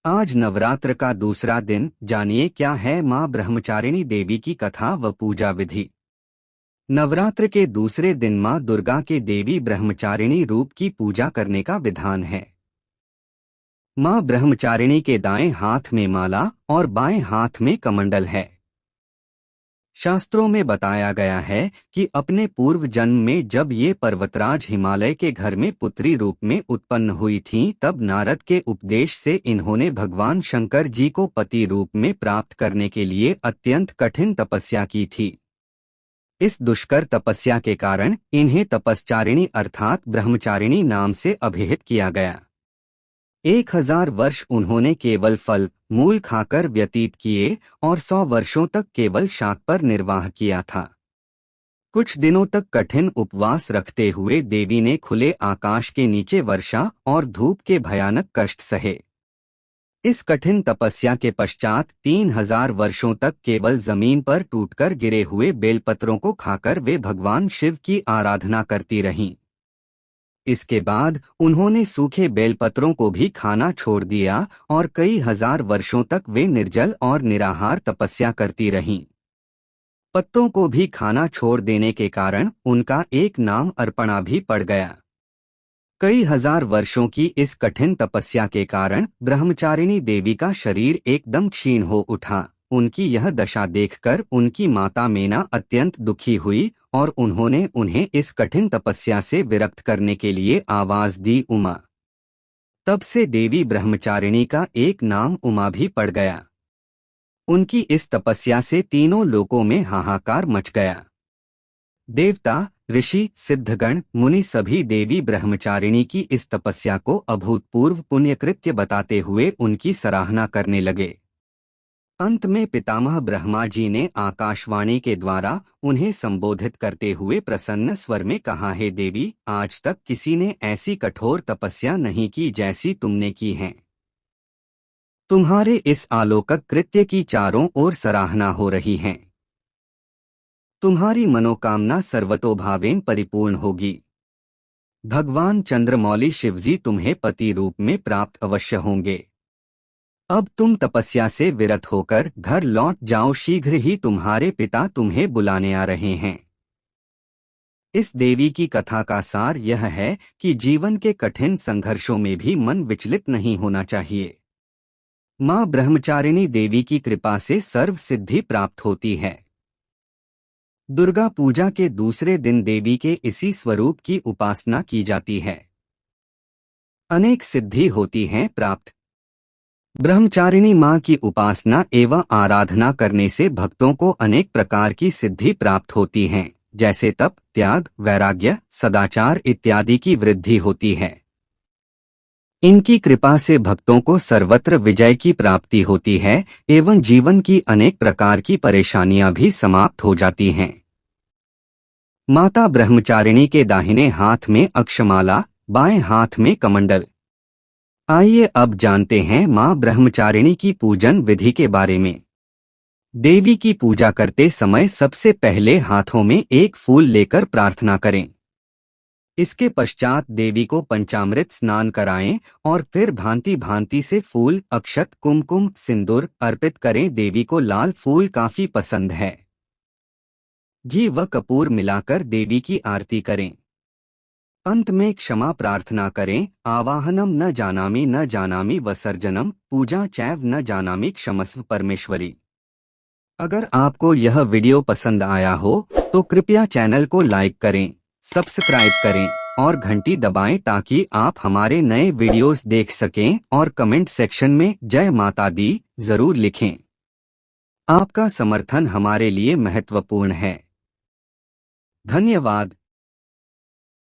आज नवरात्र का दूसरा दिन। जानिए क्या है मां ब्रह्मचारिणी देवी की कथा व पूजा विधि। नवरात्र के दूसरे दिन मां दुर्गा के देवी ब्रह्मचारिणी रूप की पूजा करने का विधान है। मां ब्रह्मचारिणी के दाएं हाथ में माला और बाएं हाथ में कमंडल है। शास्त्रों में बताया गया है कि अपने पूर्व जन्म में जब ये पर्वतराज हिमालय के घर में पुत्री रूप में उत्पन्न हुई थीं, तब नारद के उपदेश से इन्होंने भगवान शंकर जी को पति रूप में प्राप्त करने के लिए अत्यंत कठिन तपस्या की थी। इस दुष्कर तपस्या के कारण इन्हें तपस्चारिणी अर्थात ब्रह्मचारिणी नाम से अभिहित किया गया। 1000 वर्ष उन्होंने केवल फल मूल खाकर व्यतीत किए और 100 वर्षों तक केवल शाक पर निर्वाह किया था। कुछ दिनों तक कठिन उपवास रखते हुए देवी ने खुले आकाश के नीचे वर्षा और धूप के भयानक कष्ट सहे। इस कठिन तपस्या के पश्चात 3000 वर्षों तक केवल जमीन पर टूटकर गिरे हुए बेलपत्रों को खाकर वे भगवान शिव की आराधना करती रहीं। इसके बाद उन्होंने सूखे बेलपत्रों को भी खाना छोड़ दिया और कई हजार वर्षों तक वे निर्जल और निराहार तपस्या करती रहीं। पत्तों को भी खाना छोड़ देने के कारण उनका एक नाम अर्पणा भी पड़ गया। कई हजार वर्षों की इस कठिन तपस्या के कारण ब्रह्मचारिणी देवी का शरीर एकदम क्षीण हो उठा। उनकी यह दशा देखकर उनकी माता मेना अत्यंत दुखी हुई और उन्होंने उन्हें इस कठिन तपस्या से विरक्त करने के लिए आवाज दी, उमा। तब से देवी ब्रह्मचारिणी का एक नाम उमा भी पड़ गया। उनकी इस तपस्या से तीनों लोकों में हाहाकार मच गया। देवता, ऋषि, सिद्धगण, मुनि सभी देवी ब्रह्मचारिणी की इस तपस्या को अभूतपूर्व पुण्यकृत्य बताते हुए उनकी सराहना करने लगे। अंत में पितामह ब्रह्मा जी ने आकाशवाणी के द्वारा उन्हें संबोधित करते हुए प्रसन्न स्वर में कहा, हे देवी, आज तक किसी ने ऐसी कठोर तपस्या नहीं की जैसी तुमने की है। तुम्हारे इस आलोकक कृत्य की चारों ओर सराहना हो रही है। तुम्हारी मनोकामना सर्वतोभावेन परिपूर्ण होगी। भगवान चंद्रमौली शिवजी तुम्हें पति रूप में प्राप्त अवश्य होंगे। अब तुम तपस्या से विरत होकर घर लौट जाओ, शीघ्र ही तुम्हारे पिता तुम्हें बुलाने आ रहे हैं। इस देवी की कथा का सार यह है कि जीवन के कठिन संघर्षों में भी मन विचलित नहीं होना चाहिए। मां ब्रह्मचारिणी देवी की कृपा से सर्व सिद्धि प्राप्त होती है। दुर्गा पूजा के दूसरे दिन देवी के इसी स्वरूप की उपासना की जाती है। अनेक सिद्धि होती हैं प्राप्त। ब्रह्मचारिणी मां की उपासना एवं आराधना करने से भक्तों को अनेक प्रकार की सिद्धि प्राप्त होती हैं, जैसे तप, त्याग, वैराग्य, सदाचार इत्यादि की वृद्धि होती है। इनकी कृपा से भक्तों को सर्वत्र विजय की प्राप्ति होती है एवं जीवन की अनेक प्रकार की परेशानियां भी समाप्त हो जाती हैं। माता ब्रह्मचारिणी के दाहिने हाथ में अक्षमाला, बाएं हाथ में कमंडल। आइए अब जानते हैं मां ब्रह्मचारिणी की पूजन विधि के बारे में। देवी की पूजा करते समय सबसे पहले हाथों में एक फूल लेकर प्रार्थना करें। इसके पश्चात देवी को पंचामृत स्नान कराएं और फिर भांति भांति से फूल, अक्षत, कुमकुम, सिंदूर अर्पित करें। देवी को लाल फूल काफी पसंद है। घी व कपूर मिलाकर देवी की आरती करें। अंत में क्षमा प्रार्थना करें। आवाहनम न जानामि विसर्जनम पूजा चैव न जानामि क्षमस्व परमेश्वरी। अगर आपको यह वीडियो पसंद आया हो तो कृपया चैनल को लाइक करें, सब्सक्राइब करें और घंटी दबाएं ताकि आप हमारे नए वीडियोस देख सकें और कमेंट सेक्शन में जय माता दी जरूर लिखें। आपका समर्थन हमारे लिए महत्वपूर्ण है। धन्यवाद।